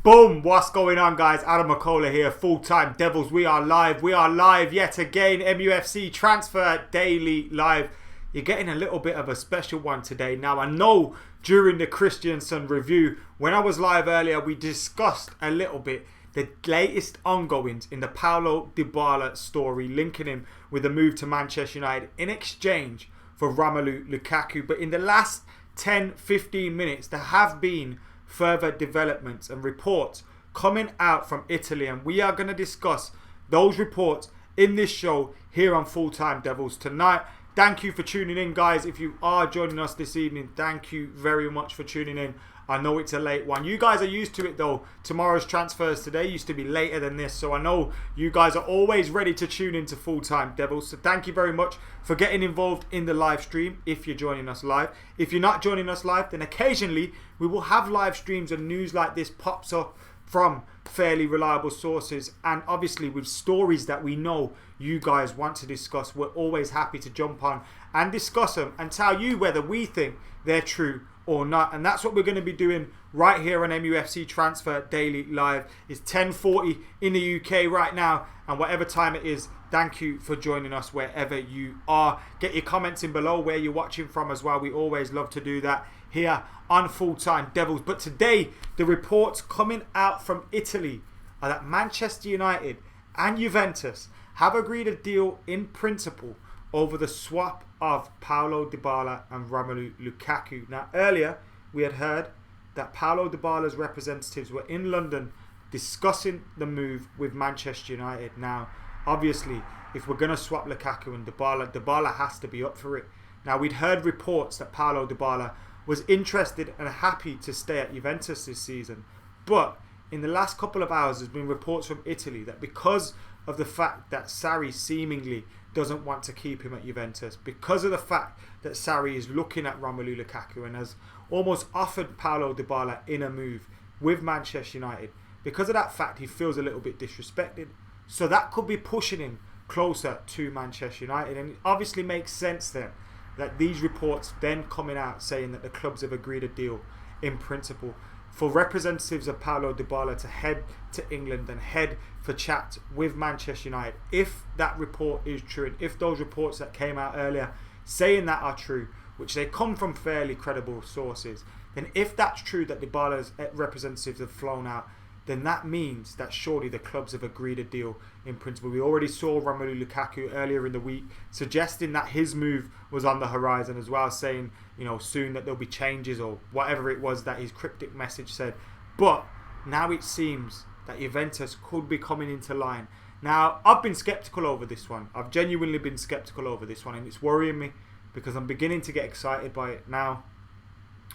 Boom! What's going on, guys? Adam McCullough here, Full-Time Devils. We are live. We are live yet again. MUFC Transfer Daily Live. You're getting a little bit of a special one today. Now, I know during the Christiansen review, when I was live earlier, we discussed a little bit the latest ongoings in the Paulo Dybala story, linking him with a move to Manchester United in exchange for Romelu Lukaku. But in the last 10-15 minutes, there have been further developments and reports coming out from Italy, and we are going to discuss those reports in this show here on Full-Time Devils tonight. Thank you for tuning in, guys. If you are joining us this evening, thank you very much for tuning in. I know it's a late one. You guys are used to it though. Tomorrow's transfers today used to be later than this, so I know you guys are always ready to tune into Full-Time Devils. So thank you very much for getting involved in the live stream if you're joining us live. If you're not joining us live, then occasionally we will have live streams and news like this pops up from fairly reliable sources, and obviously with stories that we know you guys want to discuss, we're always happy to jump on and discuss them and tell you whether we think they're true or not. And that's what we're going to be doing right here on MUFC Transfer Daily Live. It's 10:40 in the UK right now, and whatever time it is, thank you for joining us wherever you are. Get your comments in below where you're watching from as well. We always love to do that here on Full-Time Devils. But today, the reports coming out from Italy are that Manchester United and Juventus have agreed a deal in principle over the swap of Paulo Dybala and Romelu Lukaku. Now, earlier we had heard that Paulo Dybala's representatives were in London discussing the move with Manchester United. Now, obviously, if we're going to swap Lukaku and Dybala has to be up for it. Now, we'd heard reports that Paulo Dybala was interested and happy to stay at Juventus this season. But in the last couple of hours, there's been reports from Italy that because of the fact that Sarri seemingly doesn't want to keep him at Juventus, because of the fact that Sarri is looking at Romelu Lukaku and has almost offered Paulo Dybala in a move with Manchester United, because of that fact, he feels a little bit disrespected. So that could be pushing him closer to Manchester United. And it obviously makes sense then that these reports then coming out saying that the clubs have agreed a deal in principle for representatives of Paulo Dybala to head to England and head for chat with Manchester United. If that report is true, and if those reports that came out earlier saying that are true, which they come from fairly credible sources, then if that's true that Dybala's representatives have flown out, then that means that surely the clubs have agreed a deal in principle. We already saw Romelu Lukaku earlier in the week suggesting that his move was on the horizon as well, saying, you know, soon that there'll be changes or whatever it was that his cryptic message said. But now it seems that Juventus could be coming into line. Now, I've been sceptical over this one. I've genuinely been sceptical over this one, and it's worrying me because I'm beginning to get excited by it now.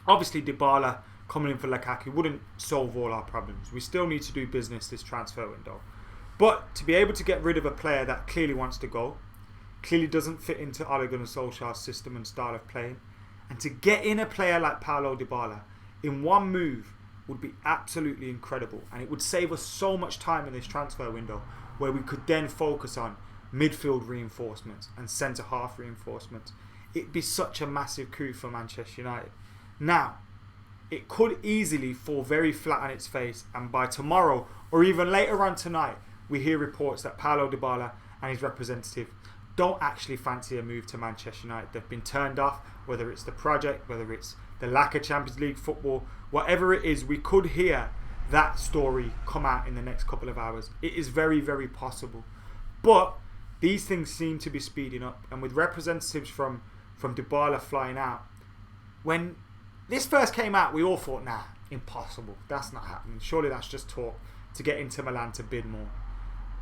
Obviously, Dybala coming in for Lukaku wouldn't solve all our problems. We still need to do business this transfer window. But to be able to get rid of a player that clearly wants to go, clearly doesn't fit into Ole Gunnar Solskjaer's system and style of playing, and to get in a player like Paulo Dybala in one move would be absolutely incredible. And it would save us so much time in this transfer window where we could then focus on midfield reinforcements and centre-half reinforcements. It'd be such a massive coup for Manchester United. Now, it could easily fall very flat on its face, and by tomorrow or even later on tonight we hear reports that Paulo Dybala and his representative don't actually fancy a move to Manchester United. They've been turned off, whether it's the project, whether it's the lack of Champions League football, whatever it is. We could hear that story come out in the next couple of hours. It is very, very possible. But these things seem to be speeding up, and with representatives from Dybala flying out, when this first came out, we all thought, nah, impossible. That's not happening. Surely that's just talk to get Inter Milan to bid more.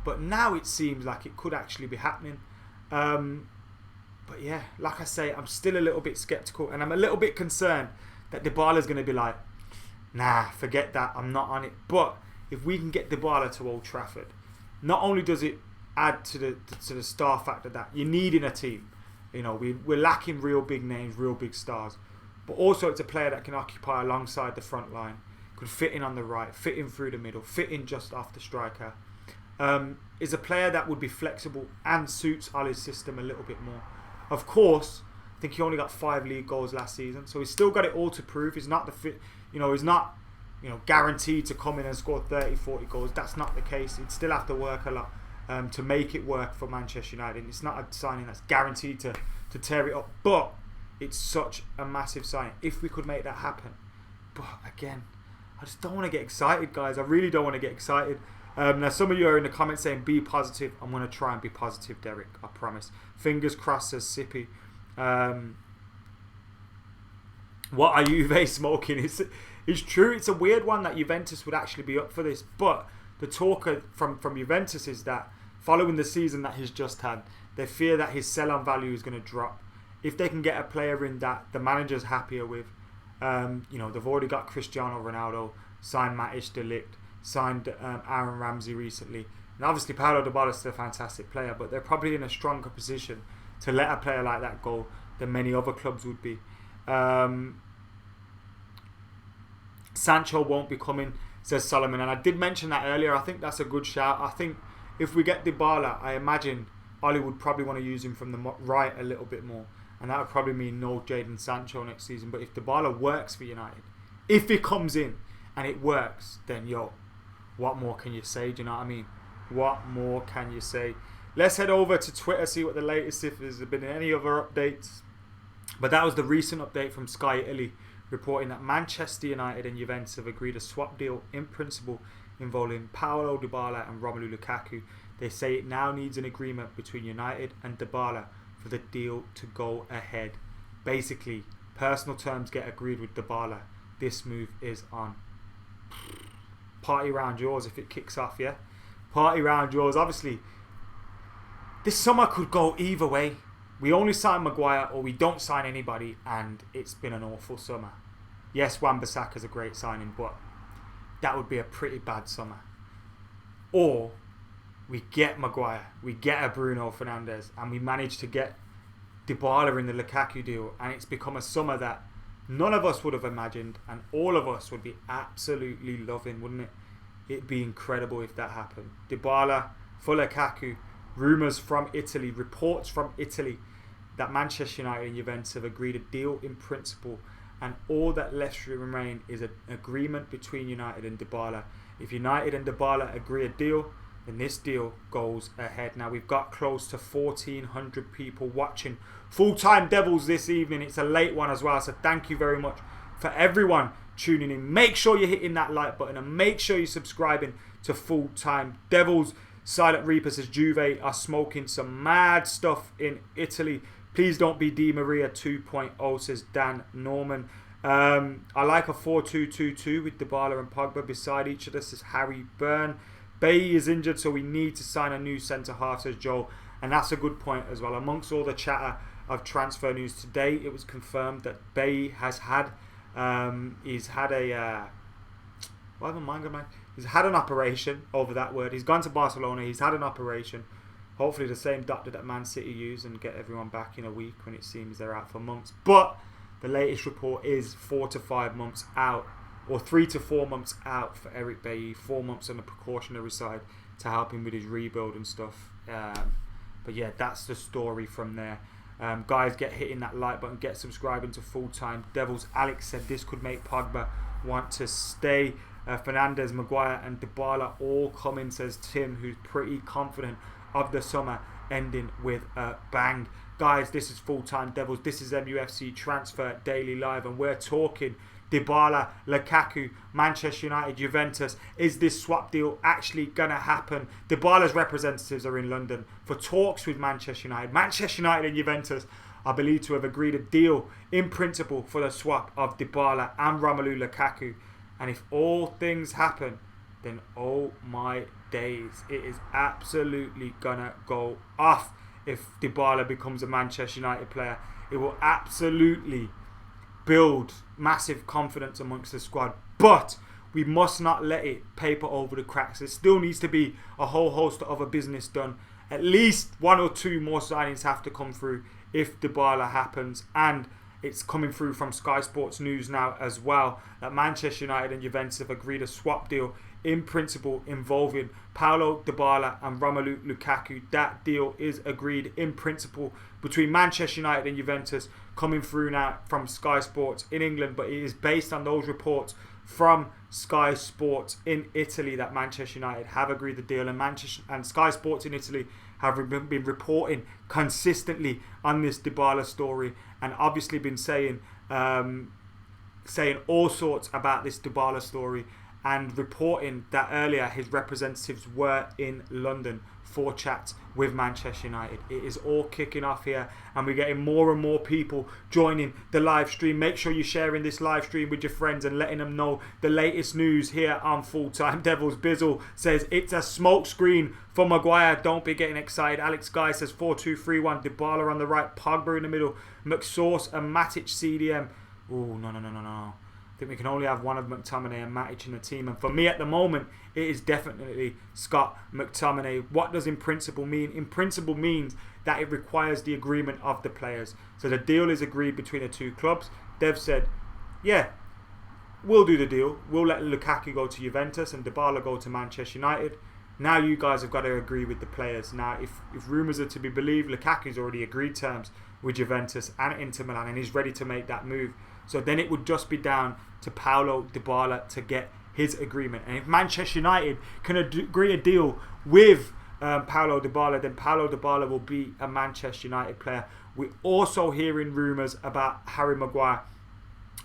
But now it seems like it could actually be happening. But yeah, like I say, I'm still a little bit sceptical, and I'm a little bit concerned that Dybala's going to be like, nah, forget that, I'm not on it. But if we can get Dybala to Old Trafford, not only does it add to the star factor that you need in a team, you know, we're lacking real big names, real big stars. But also it's a player that can occupy alongside the front line, could fit in on the right, fit in through the middle, fit in just off the striker. Is a player that would be flexible and suits Ole's system a little bit more. Of course, I think he only got 5 league goals last season, so he's still got it all to prove. He's not he's not guaranteed to come in and score 30, 40 goals. That's not the case. He'd still have to work a lot to make it work for Manchester United. It's not a signing that's guaranteed to tear it up, but it's such a massive signing if we could make that happen. But again, I just don't want to get excited, guys. I really don't want to get excited. Now, some of you are in the comments saying be positive. I'm going to try and be positive, Derek. I promise. Fingers crossed, says Sippy. What are Juve smoking? It's true. It's a weird one that Juventus would actually be up for this. But the talk from Juventus is that following the season that he's just had, they fear that his sell-on value is going to drop. If they can get a player in that the manager's happier with, they've already got Cristiano Ronaldo, signed Matthijs de Ligt, signed Aaron Ramsey recently. And obviously Paulo Dybala is still a fantastic player, but they're probably in a stronger position to let a player like that go than many other clubs would be. Sancho won't be coming, says Solomon. And I did mention that earlier. I think that's a good shout. I think if we get Dybala, I imagine Oli would probably want to use him from the right a little bit more. And that would probably mean no Jadon Sancho next season. But if Dybala works for United, if it comes in and it works, then what more can you say? Do you know what I mean? What more can you say? Let's head over to Twitter, see what the latest, if there's been any other updates. But that was the recent update from Sky Italy, reporting that Manchester United and Juventus have agreed a swap deal in principle involving Paulo Dybala and Romelu Lukaku. They say it now needs an agreement between United and Dybala for the deal to go ahead. Basically, personal terms get agreed with Dybala. This move is on. Party round yours if it kicks off, yeah? Party round yours. Obviously, this summer could go either way. We only sign Maguire or we don't sign anybody, and it's been an awful summer. Yes, Wan-Bissaka's a great signing, but that would be a pretty bad summer. Or we get Maguire, we get a Bruno Fernandes, and we manage to get Dybala in the Lukaku deal, and it's become a summer that none of us would have imagined, and all of us would be absolutely loving, wouldn't it? It'd be incredible if that happened. Dybala for Lukaku. Rumours from Italy, reports from Italy that Manchester United and Juventus have agreed a deal in principle, and all that left should remain is an agreement between United and Dybala. If United and Dybala agree a deal, then this deal goes ahead. Now, we've got close to 1,400 people watching Full Time Devils this evening. It's a late one as well, so thank you very much for everyone tuning in. Make sure you're hitting that like button and make sure you're subscribing to Full Time Devils. Silent Reaper says Juve are smoking some mad stuff in Italy. Please don't be Di Maria 2.0, says Dan Norman. I like a 4-2-2-2 with Dybala and Pogba beside each other, says Harry Byrne. Bailly is injured, so we need to sign a new centre-half, says Joel. And that's a good point as well. Amongst all the chatter of transfer news today, it was confirmed that Bailly has had he's had an operation, over that word. He's gone to Barcelona. He's had an operation. Hopefully the same doctor that Man City use and get everyone back in a week when it seems they're out for months. But the latest report is 4 to 5 months out, or 3 to 4 months out for Eric Bailly. 4 months on the precautionary side to help him with his rebuild and stuff. But yeah, that's the story from there. Guys, get hitting that like button, get subscribing to Full Time Devils. Alex said this could make Pogba want to stay. Fernandes, Maguire and Dybala all coming, says Tim, who's pretty confident of the summer ending with a bang. Guys, this is Full Time Devils. This is MUFC Transfer Daily Live, and we're talking Dybala, Lukaku, Manchester United, Juventus. Is this swap deal actually going to happen? Dybala's representatives are in London for talks with Manchester United. Manchester United and Juventus are believed to have agreed a deal in principle for the swap of Dybala and Romelu Lukaku. And if all things happen, then oh my days, it is absolutely gonna go off. If Dybala becomes a Manchester United player, it will absolutely build massive confidence amongst the squad. But we must not let it paper over the cracks. There still needs to be a whole host of other business done. At least 1 or 2 more signings have to come through if Dybala happens. And it's coming through from Sky Sports News now as well that Manchester United and Juventus have agreed a swap deal in principle involving Paulo Dybala and Romelu Lukaku. That deal is agreed in principle between Manchester United and Juventus, coming through now from Sky Sports in England, but it is based on those reports from Sky Sports in Italy that Manchester United have agreed the deal, and Sky Sports in Italy have been reporting consistently on this Dybala story, and obviously been saying all sorts about this Dybala story, and reporting that earlier his representatives were in London for chats with Manchester United. It is all kicking off here, and we're getting more and more people joining the live stream. Make sure you're sharing this live stream with your friends and letting them know the latest news here on Full Time Devils. Bizzle says it's a smoke screen for Maguire. Don't be getting excited. Alex Guy says 4-2-3-1. Dybala on the right, Pogba in the middle, McSauce and Matic CDM. Oh, no. I think we can only have one of McTominay and Matic in the team. And for me at the moment, it is definitely Scott McTominay. What does in principle mean? In principle means that it requires the agreement of the players. So the deal is agreed between the two clubs. They've said, yeah, we'll do the deal. We'll let Lukaku go to Juventus and Dybala go to Manchester United. Now you guys have got to agree with the players. Now, if rumours are to be believed, Lukaku's already agreed terms with Juventus and Inter Milan, and he's ready to make that move. So then it would just be down to Paulo Dybala to get his agreement. And if Manchester United can agree a deal with Paulo Dybala, then Paulo Dybala will be a Manchester United player. We're also hearing rumours about Harry Maguire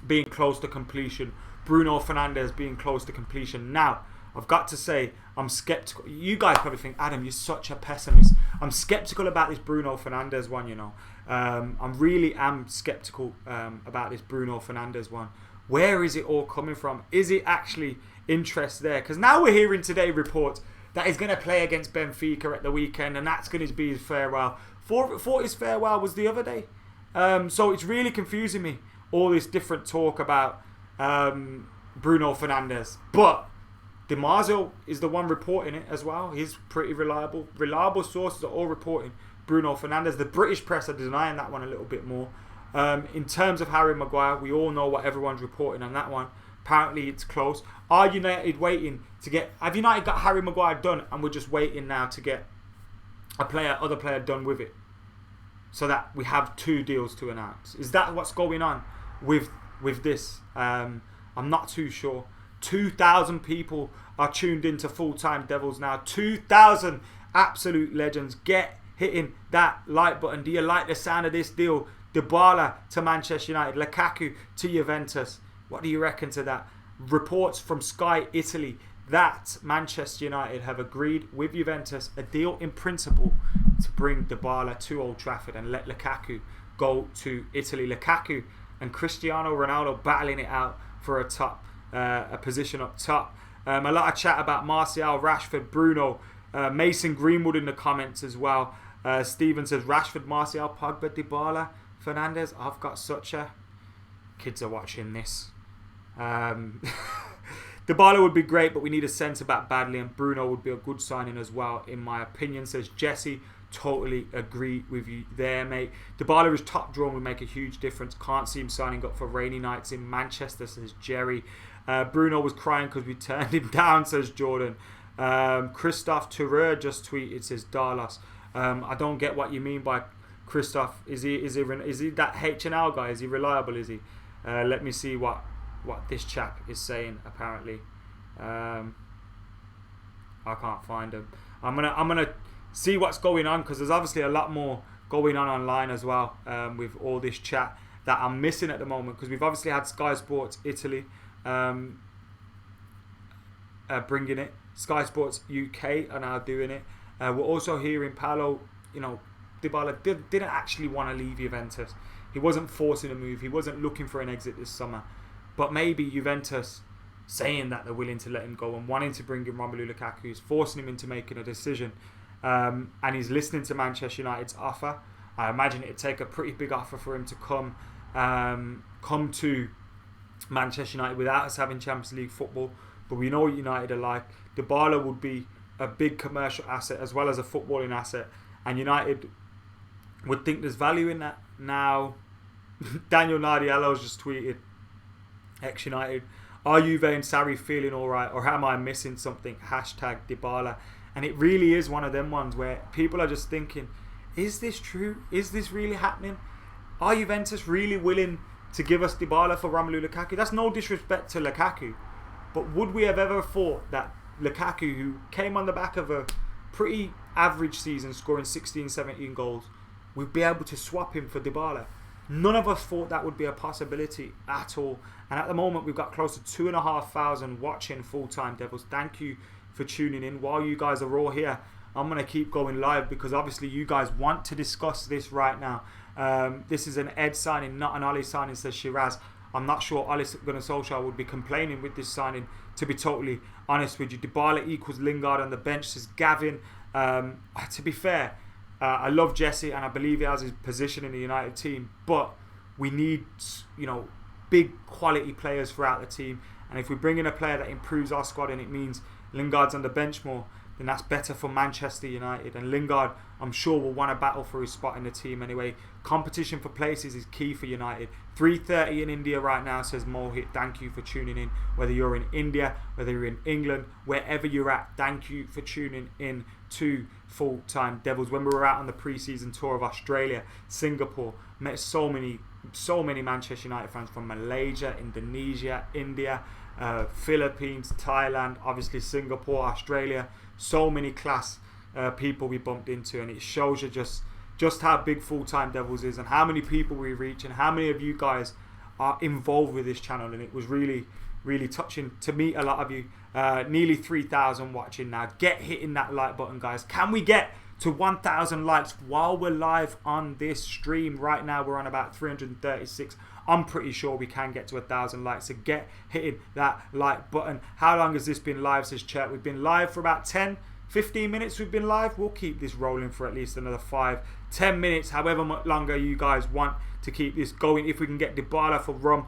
being close to completion, Bruno Fernandes being close to completion. Now, I've got to say, I'm sceptical. You guys probably think, Adam, you're such a pessimist. I'm sceptical about this Bruno Fernandes one, you know. I really am sceptical about this Bruno Fernandes one. Where is it all coming from? Is it actually interest there? Because now we're hearing today reports that he's going to play against Benfica at the weekend, and that's going to be his farewell. Thought his farewell was the other day. So it's really confusing me, all this different talk about Bruno Fernandes. But Di Marzio is the one reporting it as well. He's pretty reliable. Reliable sources are all reporting Bruno Fernandes. The British press are denying that one a little bit more. In terms of Harry Maguire, we all know what everyone's reporting on that one. Apparently it's close. Are United waiting to get... Have United got Harry Maguire done and we're just waiting now to get other player done with it? So that we have two deals to announce. Is that what's going on with this? I'm not too sure. 2,000 people are tuned into Full Time Devils now. 2,000 absolute legends. Get hitting that like button. Do you like the sound of this deal? Dybala to Manchester United, Lukaku to Juventus. What do you reckon to that? Reports from Sky Italy that Manchester United have agreed with Juventus a deal in principle to bring Dybala to Old Trafford and let Lukaku go to Italy. Lukaku and Cristiano Ronaldo battling it out for a position up top. A lot of chat about Martial, Rashford, Bruno, Mason Greenwood in the comments as well. Stephen says Rashford, Martial, Pogba, Dybala, Fernandes. I've got such a... Kids are watching this. Dybala would be great, but we need a centre-back badly, and Bruno would be a good signing as well, in my opinion, says Jesse. Totally agree with you there, mate. Dybala is top draw and would make a huge difference. Can't see him signing up for rainy nights in Manchester, says Jerry. Bruno was crying because we turned him down, says Jordan. Christophe Toureur just tweeted, says Darlos. I don't get what you mean by Christophe. Is he that H&L guy? Is he reliable? Is he? Let me see what this chap is saying. Apparently, I can't find him. I'm gonna see what's going on, because there's obviously a lot more going on online as well, with all this chat that I'm missing at the moment, because we've obviously had Sky Sports Italy bringing it. Sky Sports UK are now doing it. We're also hearing Paulo, Dybala didn't actually want to leave Juventus. He wasn't forcing a move. He wasn't looking for an exit this summer. But maybe Juventus saying that they're willing to let him go and wanting to bring in Romelu Lukaku is forcing him into making a decision. And he's listening to Manchester United's offer. I imagine it'd take a pretty big offer for him to come to Manchester United without us having Champions League football. But we know what United are like. Dybala would be a big commercial asset as well as a footballing asset, and United would think there's value in that. Now Daniel Nardiello's just tweeted, ex-United, are Juve and Sarri feeling alright, or am I missing something? Hashtag Dybala. And it really is one of them ones where people are just thinking, is this true? Is this really happening? Are Juventus really willing to give us Dybala for Romelu Lukaku? That's no disrespect to Lukaku, but would we have ever thought that Lukaku, who came on the back of a pretty average season, scoring 16, 17 goals, would be able to swap him for Dybala? None of us thought that would be a possibility at all. And at the moment, we've got close to 2,500 watching Full Time Devils. Thank you for tuning in. While you guys are all here, I'm going to keep going live because obviously you guys want to discuss this right now. This is an Ed signing, not an Oli signing, says Shiraz. I'm not sure Ole Gunnar Solskjaer would be complaining with this signing, to be totally honest with you. Dybala equals Lingard on the bench, says Gavin. To be fair, I love Jesse and I believe he has his position in the United team, but we need, big quality players throughout the team. And if we bring in a player that improves our squad and it means Lingard's on the bench more, then that's better for Manchester United. And Lingard, I'm sure, will want to battle for his spot in the team anyway. Competition for places is key for United. 3:30 in India right now, says Mohit. Thank you for tuning in. Whether you're in India, whether you're in England, wherever you're at, thank you for tuning in to Full Time Devils. When we were out on the pre-season tour of Australia, Singapore, met so many Manchester United fans from Malaysia, Indonesia, India, Philippines, Thailand, obviously Singapore, Australia. So many class people we bumped into, and it shows you just how big Full Time Devils is and how many people we reach and how many of you guys are involved with this channel. And it was really, really touching to meet a lot of you. Nearly 3,000 watching now. Get hitting that like button, guys. Can we get to 1,000 likes while we're live on this stream? Right now we're on about 336. I'm pretty sure we can get to 1,000 likes, so get hitting that like button. How long has this been live, says Chet? We've been live for about 10-15 minutes. We've been live. We'll keep this rolling for at least another 5-10 minutes, however much longer you guys want to keep this going. If we can get Dybala for Rum,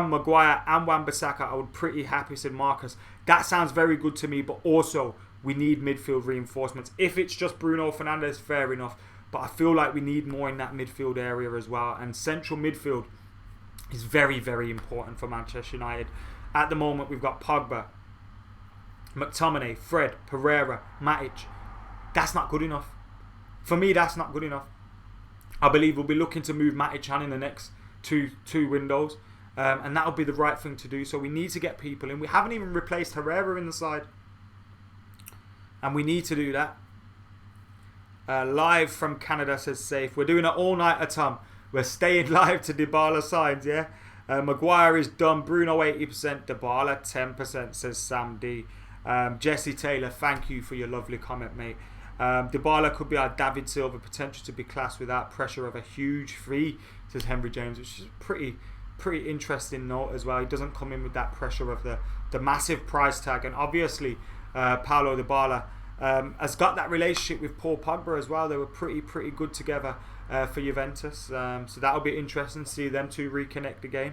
Maguire and Wan-Bissaka, I would pretty happy, said Marcus. That sounds very good to me, but also we need midfield reinforcements. If it's just Bruno Fernandes, fair enough, but I feel like we need more in that midfield area as well. And central midfield is very, very important for Manchester United. At the moment, we've got Pogba, McTominay, Fred, Pereira, Matic. That's not good enough. For me, that's not good enough. I believe we'll be looking to move Matic on in the next two windows. And that'll be the right thing to do. So we need to get people in. We haven't even replaced Herrera in the side. And we need to do that. Live from Canada, says Safe. We're doing it all night, Tom. We're staying live to Dybala signs, yeah? Maguire is done. Bruno 80%. Dybala 10%, says Sam D. Jesse Taylor, thank you for your lovely comment, mate. Dybala could be our David Silva, potential to be classed without pressure of a huge fee, says Henry James, which is pretty interesting note as well. He doesn't come in with that pressure of the massive price tag. And obviously, Paulo Dybala has got that relationship with Paul Pogba as well. They were pretty good together for Juventus. So that'll be interesting to see them two reconnect again.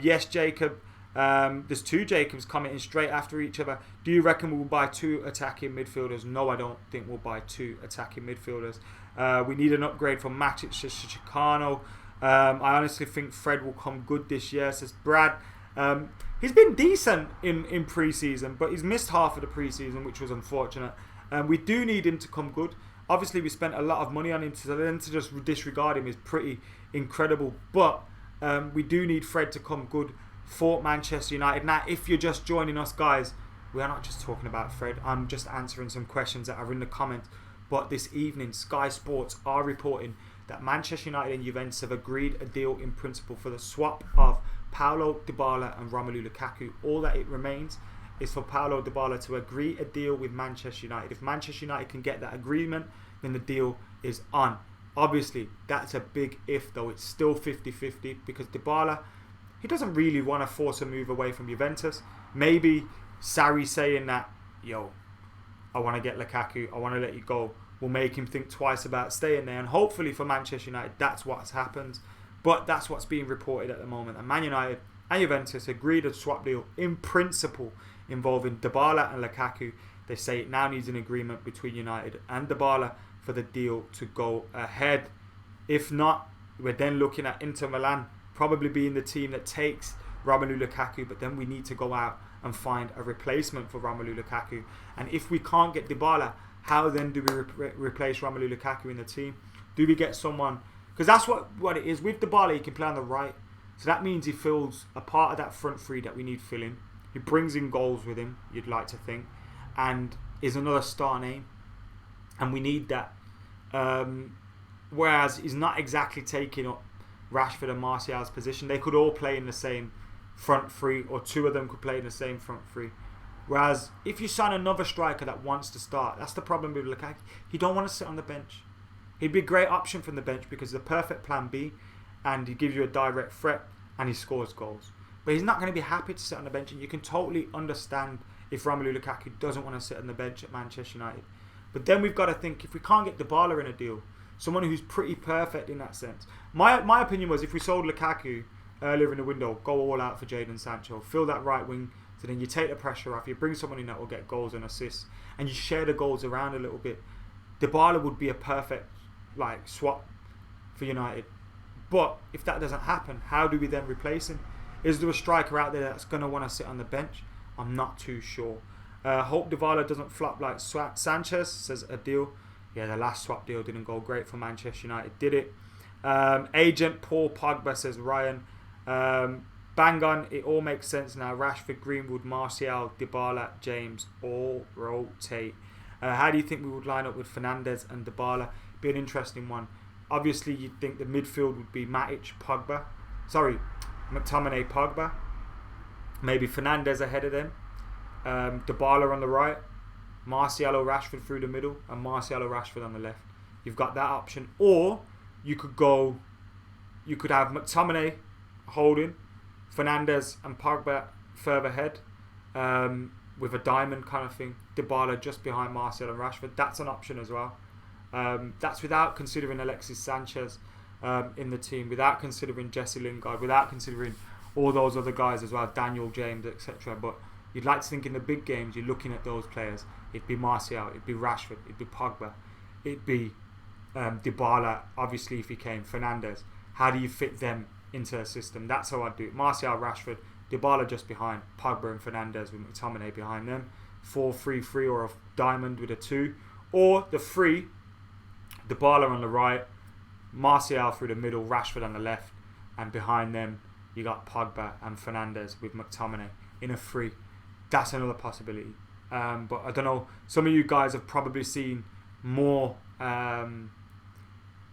Yes, Jacob. There's two Jacobs commenting straight after each other. Do you reckon we'll buy two attacking midfielders? No, I don't think we'll buy two attacking midfielders. We need an upgrade from Matic to Chicano. I honestly think Fred will come good this year, says Brad. He's been decent in pre-season, but he's missed half of the pre-season, which was unfortunate. We do need him to come good. Obviously, we spent a lot of money on him, so then to just disregard him is pretty incredible. But we do need Fred to come good for Manchester United. Now, if you're just joining us, guys, we are not just talking about Fred. I'm just answering some questions that are in the comments. But this evening, Sky Sports are reporting that Manchester United and Juventus have agreed a deal in principle for the swap of Paulo Dybala and Romelu Lukaku. All that it remains is for Paulo Dybala to agree a deal with Manchester United. If Manchester United can get that agreement, then the deal is on. Obviously, that's a big if, though. It's still 50-50 because Dybala, he doesn't really want to force a move away from Juventus. Maybe Sarri saying that, yo, I want to get Lukaku, I want to let you go, will make him think twice about staying there. And hopefully for Manchester United, that's what's happened. But that's what's being reported at the moment. And Man United and Juventus agreed a swap deal in principle involving Dybala and Lukaku. They say it now needs an agreement between United and Dybala for the deal to go ahead. If not, We're then looking at Inter Milan probably being the team that takes Romelu Lukaku, but then we need to go out and find a replacement for Romelu Lukaku. And if we can't get Dybala, how then do we replace Romelu Lukaku in the team? Do we get someone? Because that's what it is. With Dybala, he can play on the right. So that means he fills a part of that front three that we need filling. He brings in goals with him, you'd like to think. And is another star name. And we need that. Whereas he's not exactly taking up Rashford and Martial's position. They could all play in the same front three, or two of them could play in the same front three. Whereas if you sign another striker that wants to start, that's the problem with Lukaku. He don't want to sit on the bench. He'd be a great option from the bench because he's the perfect plan B, and he gives you a direct threat and he scores goals. But he's not going to be happy to sit on the bench, and you can totally understand if Romelu Lukaku doesn't want to sit on the bench at Manchester United. But then we've got to think, if we can't get Dybala in a deal, someone who's pretty perfect in that sense. My opinion was, if we sold Lukaku earlier in the window, go all out for Jadon Sancho, fill that right wing, so then you take the pressure off, you bring someone in that will get goals and assists, and you share the goals around a little bit. Dybala would be a perfect swap for United. But if that doesn't happen, how do we then replace him? Is there a striker out there that's going to want to sit on the bench? I'm not too sure. Hope Dybala doesn't flop like Sanchez, says Adil. Yeah, the last swap deal didn't go great for Manchester United, did it? Agent Paul Pogba, says Ryan. Bang on, it all makes sense now. Rashford, Greenwood, Martial, Dybala, James, all rotate. How do you think we would line up with Fernandes and Dybala? Be an interesting one. Obviously, you'd think the midfield would be Matic, Pogba. Sorry, McTominay, Pogba. Maybe Fernandes ahead of them. Dybala on the right. Martial, Rashford through the middle. And Martial, Rashford on the left. You've got that option. Or you could have McTominay holding, Fernandes and Pogba further ahead, with a diamond kind of thing. Dybala just behind Martial and Rashford. That's an option as well. That's without considering Alexis Sanchez in the team, without considering Jesse Lingard, without considering all those other guys as well, Daniel James, etc. But you'd like to think in the big games, you're looking at those players. It'd be Martial, it'd be Rashford, it'd be Pogba, it'd be Dybala, obviously if he came, Fernandes. How do you fit them into a system? That's how I'd do it. Martial, Rashford, Dybala just behind, Pogba and Fernandes with McTominay behind them. 4-3-3 or a diamond with a 2. Or the 3, Dybala on the right, Martial through the middle, Rashford on the left, and behind them you got Pogba and Fernandes with McTominay in a 3. That's another possibility. But I don't know, some of you guys have probably seen more of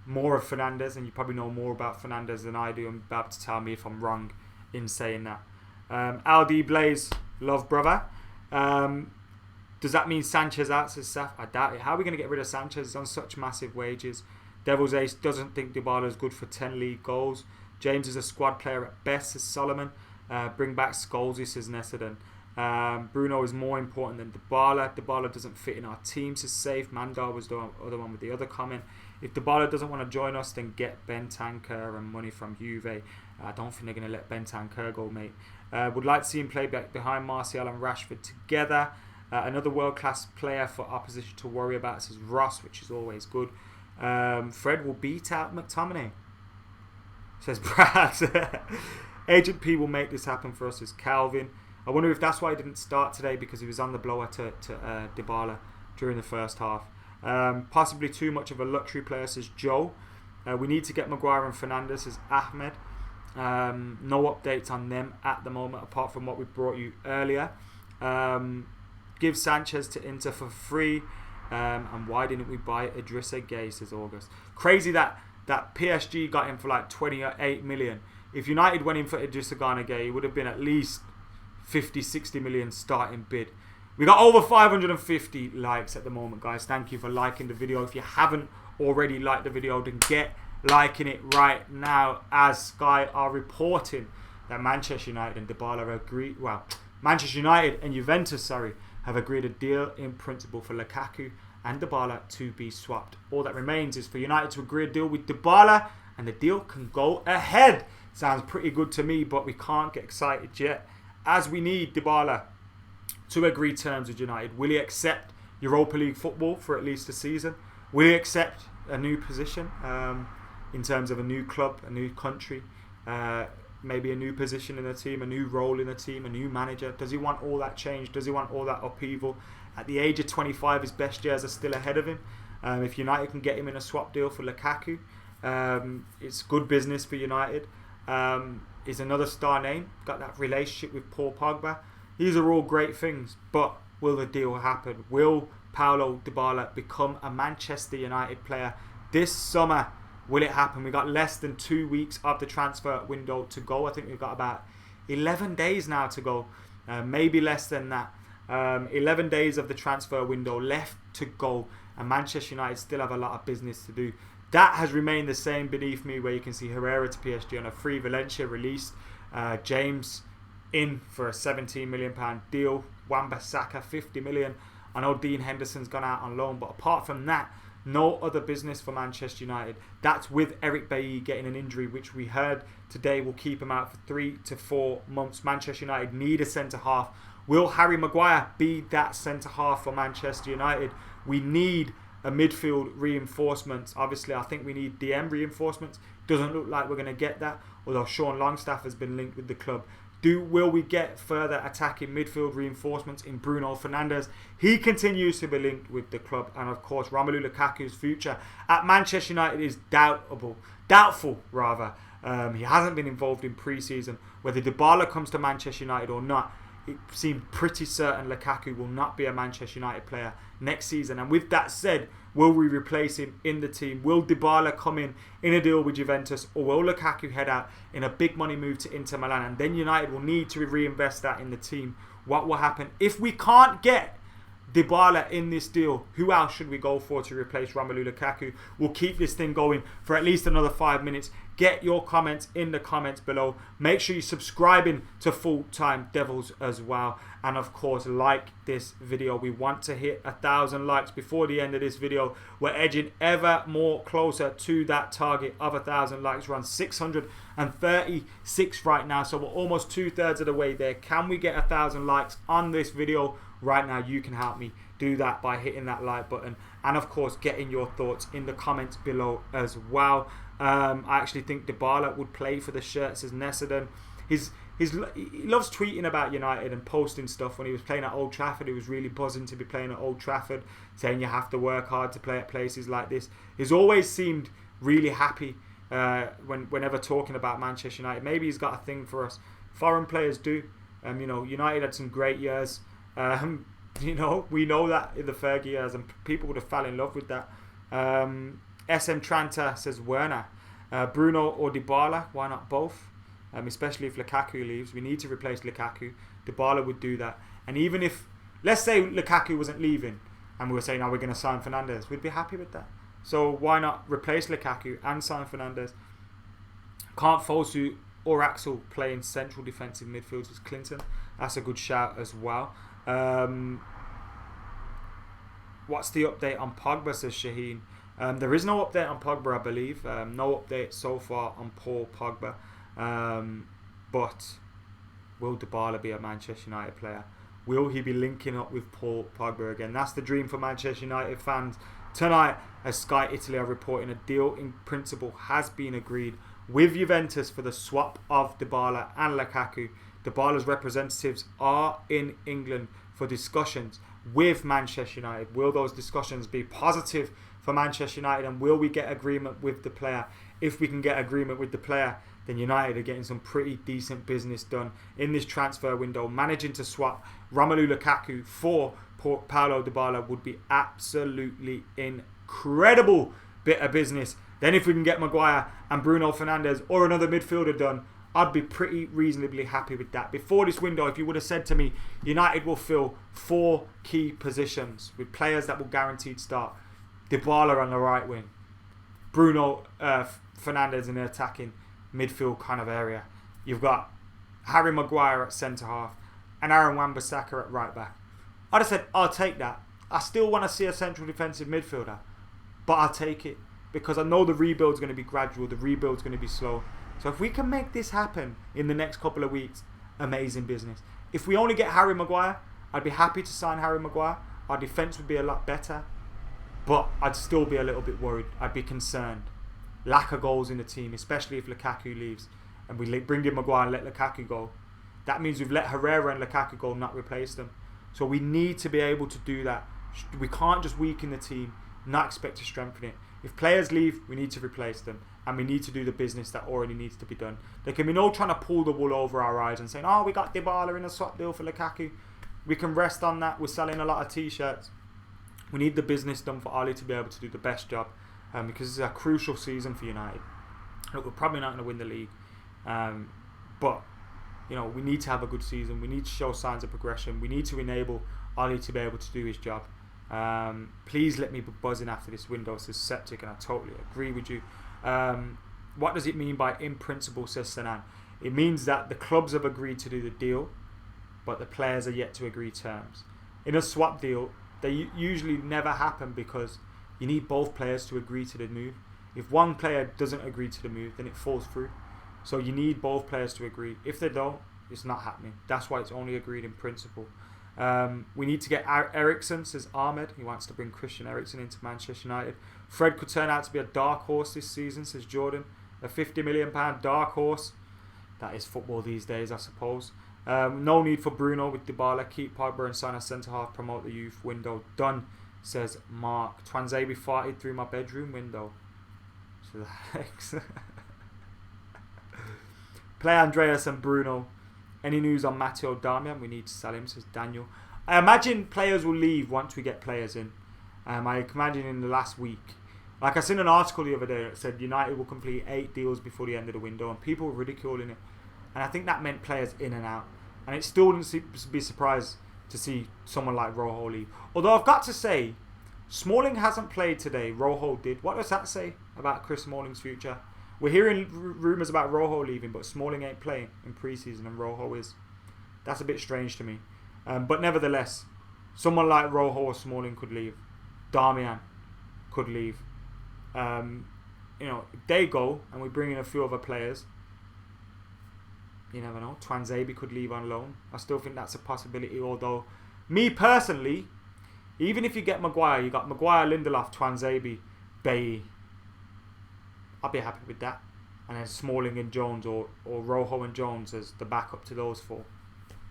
Fernandes, and you probably know more about Fernandes than I do, and about to tell me if I'm wrong in saying that. LD Blaze, love brother. Does that mean Sanchez out, says Saf? I doubt it. How are we going to get rid of Sanchez? He's on such massive wages. Devil's Ace doesn't think Dybala is good for 10 league goals. James is a squad player at best, says Solomon. Bring back Scholesy, says Nessedon. Bruno is more important than Dybala. Dybala doesn't fit in our team, says Safe. Mandar was the other one with the other comment. If Dybala doesn't want to join us, then get Bentancur and money from Juve. I don't think they're going to let Bentancur go, mate. Would like to see him play back behind Martial and Rashford together. Another world-class player for opposition to worry about, says Ross, which is always good. Fred will beat out McTominay, says Brad. Agent P will make this happen for us, says Calvin. I wonder if that's why he didn't start today, because he was on the blower to Dybala during the first half. Possibly too much of a luxury player, says Joe. We need to get Maguire and Fernandes, says Ahmed. No updates on them at the moment, apart from what we brought you earlier. Give Sanchez to Inter for free. And why didn't we buy Idrissa Gueye, says August. Crazy that PSG got him for like 28 million. If United went in for Idrissa Gueye, it would have been at least 50-60 million starting bid. We got over 550 likes at the moment, guys. Thank you for liking the video. If you haven't already liked the video, then get liking it right now, as Sky are reporting that Manchester United and Dybala agreed. Well, Manchester United and Juventus, have agreed a deal in principle for Lukaku and Dybala to be swapped. All that remains is for United to agree a deal with Dybala, and the deal can go ahead. Sounds pretty good to me, but we can't get excited yet, as we need Dybala to agree terms with United. Will he accept Europa League football for at least a season? Will he accept a new position? in terms of a new club, a new country, maybe a new position in the team, a new role in the team, a new manager? Does he want all that change? Does he want all that upheaval? At the age of 25, his best years are still ahead of him. If United can get him in a swap deal for Lukaku, it's good business for United. He's another star name, got that relationship with Paul Pogba. These are all great things, but will the deal happen? Will Paulo Dybala become a Manchester United player this summer? Will it happen? We've got less than 2 weeks of the transfer window to go. I think we've got about 11 days now to go, maybe less than that. 11 days of the transfer window left to go, and Manchester United still have a lot of business to do. That has remained the same beneath me, where you can see Herrera to PSG on a free, Valencia released, James in for a £17 million deal, Wan-Bissaka 50 million. I know Dean Henderson's gone out on loan, but apart from that, no other business for Manchester United. That's with Eric Bailly getting an injury, which we heard today will keep him out for 3 to 4 months. Manchester United need a centre-half. Will Harry Maguire be that centre-half for Manchester United? We need a midfield reinforcement. Obviously, I think we need DM reinforcements. Doesn't look like we're going to get that, although Sean Longstaff has been linked with the club. Will we get further attacking midfield reinforcements in Bruno Fernandes? He continues to be linked with the club. And of course, Romelu Lukaku's future at Manchester United is doubtful. He hasn't been involved in pre-season. Whether Dybala comes to Manchester United or not, it seemed pretty certain Lukaku will not be a Manchester United player next season. And with that said, will we replace him in the team? Will Dybala come in a deal with Juventus, or will Lukaku head out in a big money move to Inter Milan? And then United will need to reinvest that in the team. What will happen? If we can't get Dybala in this deal, who else should we go for to replace Romelu Lukaku? We'll keep this thing going for at least another 5 minutes. Get your comments in the comments below. Make sure you're subscribing to Full Time Devils as well. And of course, like this video. We want to hit 1,000 likes before the end of this video. We're edging ever more closer to that target of 1,000 likes. We're on 636 right now, so we're almost 2/3 of the way there. Can we get 1,000 likes on this video right now? You can help me do that by hitting that like button, and of course getting your thoughts in the comments below as well. I actually think Dybala would play for the shirts as Necedon. He loves tweeting about United and posting stuff. When he was playing at Old Trafford, he was really buzzing to be playing at Old Trafford, saying you have to work hard to play at places like this. He's always seemed really happy whenever talking about Manchester United. Maybe he's got a thing for us. Foreign players do. United had some great years. We know that in the Fergie years, and people would have fell in love with that. SM Tranta says Werner, Bruno or Dybala. Why not both? Especially if Lukaku leaves, we need to replace Lukaku. Dybala would do that. And even if, let's say Lukaku wasn't leaving, and we were saying, "Oh, we're going to sign Fernandes," we'd be happy with that. So why not replace Lukaku and sign Fernandes? Can't Fosu or Axel play in central defensive midfield with Clinton? That's a good shout as well. What's the update on Pogba, says Shaheen. There is no update on Pogba, I believe. No update so far on Paul Pogba. But will Dybala be a Manchester United player? Will he be linking up with Paul Pogba again? That's the dream for Manchester United fans tonight, as Sky Italy are reporting a deal in principle has been agreed with Juventus for the swap of Dybala and Lukaku. Dybala's representatives are in England for discussions with Manchester United. Will those discussions be positive for Manchester United, and will we get agreement with the player? If we can get agreement with the player, then United are getting some pretty decent business done in this transfer window. Managing to swap Romelu Lukaku for Paulo Dybala would be absolutely incredible bit of business. Then if we can get Maguire and Bruno Fernandes or another midfielder done, I'd be pretty reasonably happy with that. Before this window, if you would have said to me, United will fill 4 key positions with players that will guaranteed start. Dybala on the right wing, Bruno Fernandes in the attacking midfield kind of area. You've got Harry Maguire at centre-half and Aaron Wan-Bissaka at right-back. I'd have said, I'll take that. I still want to see a central defensive midfielder, but I'll take it because I know the rebuild's going to be gradual, the rebuild's going to be slow. So if we can make this happen in the next couple of weeks, amazing business. If we only get Harry Maguire, I'd be happy to sign Harry Maguire. Our defence would be a lot better, but I'd still be a little bit worried. I'd be concerned. lack of goals in the team, especially if Lukaku leaves and we bring in Maguire and let Lukaku go. That means we've let Herrera and Lukaku go, not replace them. So we need to be able to do that. We can't just weaken the team, not expect to strengthen it. If players leave, we need to replace them. And we need to do the business that already needs to be done. There can be no trying to pull the wool over our eyes and saying, oh, we got Dybala in a swap deal for Lukaku. We can rest on that. We're selling a lot of t-shirts. We need the business done for Ali to be able to do the best job. Because it's a crucial season for United. Look, we're probably not going to win the league. But we need to have a good season. We need to show signs of progression. We need to enable Ali to be able to do his job. Please let me be buzzing after this window, says Septic, and I totally agree with you. What does it mean by in principle, says Sanan? It means that the clubs have agreed to do the deal, but the players are yet to agree terms. In a swap deal, they usually never happen because you need both players to agree to the move. If one player doesn't agree to the move, then it falls through. So you need both players to agree. If they don't, it's not happening. That's why it's only agreed in principle. We need to get Eriksen, says Ahmed. He wants to bring Christian Eriksen into Manchester United. Fred could turn out to be a dark horse this season, says Jordan. A £50 million dark horse. That is football these days, I suppose. No need for Bruno with Dybala. Keep Pogba and Son as centre-half. Promote the youth window. Done, says Mark. Twanzebe farted through my bedroom window. So Alex. Play Andreas and Bruno. Any news on Matteo Darmian? We need to sell him, says Daniel. I imagine players will leave once we get players in. I imagine in the last week. Like I seen an article the other day that said United will complete 8 deals before the end of the window, and people were ridiculing it. And I think that meant players in and out. And it still wouldn't be surprised to see someone like Rojo leave. Although I've got to say, Smalling hasn't played today. Rojo did. What does that say about Chris Smalling's future? We're hearing rumours about Rojo leaving, but Smalling ain't playing in pre-season and Rojo is. That's a bit strange to me. But nevertheless, someone like Rojo or Smalling could leave. Darmian could leave. If they go and we bring in a few other players, you never know. Twanzebe could leave on loan. I still think that's a possibility, although me personally, even if you get Maguire, you got Maguire, Lindelof, Twanzebe, Bailly, I'll be happy with that. And then Smalling and Jones or Rojo and Jones as the backup to those 4.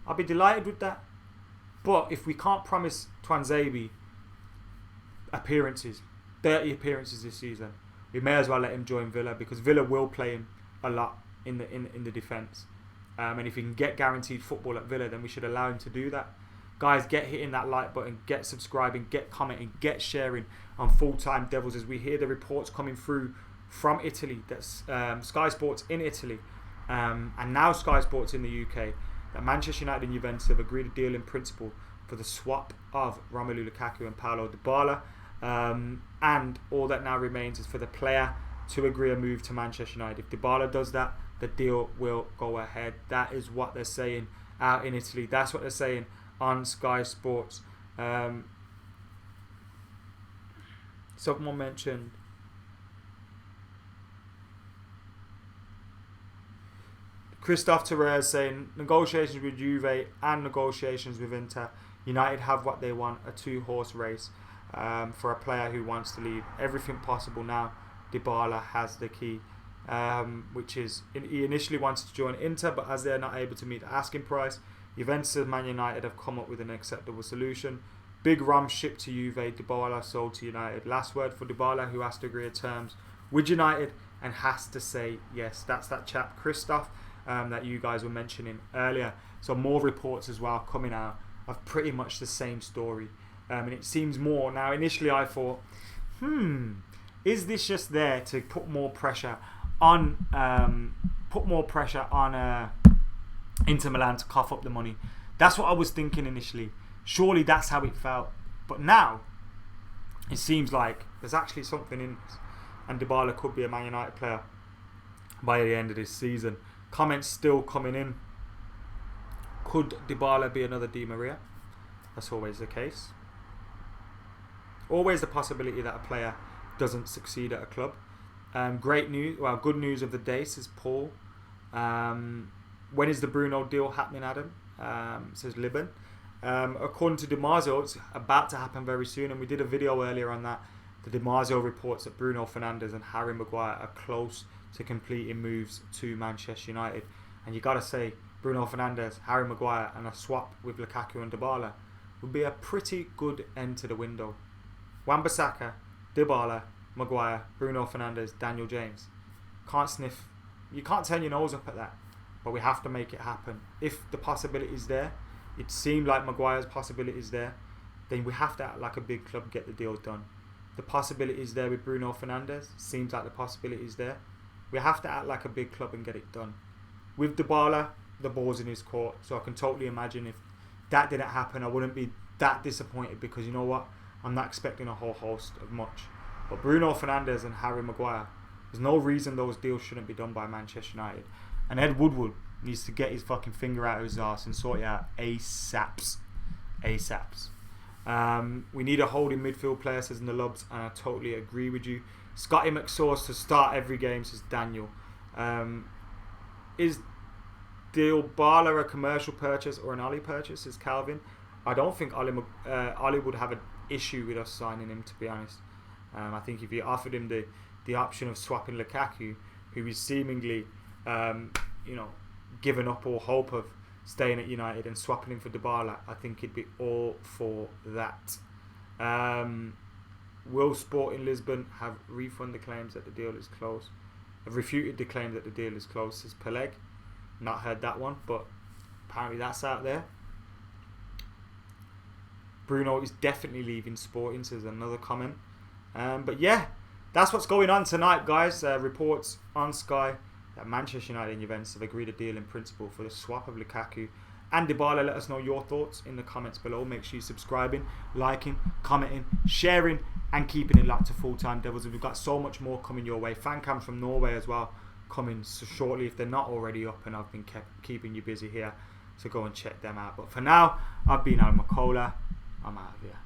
I'll be delighted with that. But if we can't promise Twanzebe appearances, 30 appearances this season, we may as well let him join Villa, because Villa will play him a lot in the defence. And if he can get guaranteed football at Villa, then we should allow him to do that. Guys, get hitting that like button, get subscribing, get commenting, get sharing on Full Time Devils as we hear the reports coming through from Italy. That's Sky Sports in Italy and now Sky Sports in the UK, that Manchester United and Juventus have agreed a deal in principle for the swap of Romelu Lukaku and Paulo Dybala. And all that now remains is for the player to agree a move to Manchester United. If Dybala does that, the deal will go ahead. That is what they're saying out in Italy. That's what they're saying on Sky Sports. Someone mentioned Christophe Terreur saying negotiations with Juve and negotiations with Inter. United have what they want, a 2-horse race for a player who wants to leave. Everything possible now. Dybala has the key, which is he initially wanted to join Inter, but as they're not able to meet the asking price, Juventus and Man United have come up with an acceptable solution. Big Rom shipped to Juve, Dybala sold to United. Last word for Dybala, who has to agree to terms with United and has to say yes. That's that chap Christophe that you guys were mentioning earlier. So more reports as well coming out of pretty much the same story. And it seems more now. Initially, I thought, is this just there to put more pressure on Inter Milan to cough up the money? That's what I was thinking initially. Surely that's how it felt. But now it seems like there's actually something in this, and Dybala could be a Man United player by the end of this season. Comments still coming in. Could Dybala be another Di Maria? That's always the case. Always the possibility that a player doesn't succeed at a club. Great news, good news of the day, says Paul. When is the Bruno deal happening, Adam? Says Liban. According to DiMarzio, it's about to happen very soon, and we did a video earlier on that The DiMarzio reports that Bruno Fernandes and Harry Maguire are close to completing moves to Manchester United. And you got to say, Bruno Fernandes, Harry Maguire and a swap with Lukaku and Dybala would be a pretty good end to the window. Wan-Bissaka, Dybala, Maguire, Bruno Fernandes, Daniel James. You can't turn your nose up at that. But we have to make it happen. If the possibility is there, it seemed like Maguire's possibility is there, then we have to act like a big club and get the deal done. The possibility is there with Bruno Fernandes. Seems like the possibility is there. We have to act like a big club and get it done. With Dybala, the ball's in his court. So I can totally imagine if that didn't happen, I wouldn't be that disappointed, because you know what? I'm not expecting a whole host of much. But Bruno Fernandes and Harry Maguire, there's no reason those deals shouldn't be done by Manchester United. And Ed Woodward needs to get his fucking finger out of his arse and sort it out ASAPs. We need a holding midfield player, says in the Lubs, and I totally agree with you. Scotty McSauce to start every game, says Daniel. Is Dybala a commercial purchase or an Ollie purchase, says Calvin. I don't think Ollie would have an issue with us signing him, to be honest. I think if you offered him the option of swapping Lukaku, who is seemingly given up all hope of staying at United, and swapping him for Dybala, I think he'd be all for that. Will Sporting Lisbon have refunded the claims that the deal is closed? Have refuted the claim that the deal is closed, says Peleg. Not heard that one, but apparently that's out there. Bruno is definitely leaving Sporting, says another comment. But yeah, that's what's going on tonight, guys. Reports on Sky that Manchester United and Juventus have agreed a deal in principle for the swap of Lukaku and Dybala. Let us know your thoughts in the comments below. Make sure you're subscribing, liking, commenting, sharing, and keeping it locked to Full Time Devils. We've got so much more coming your way. Fan cams from Norway as well coming so shortly, if they're not already up, and I've been keeping you busy here, so go and check them out. But for now, I've been Al McCullough. I'm out of here.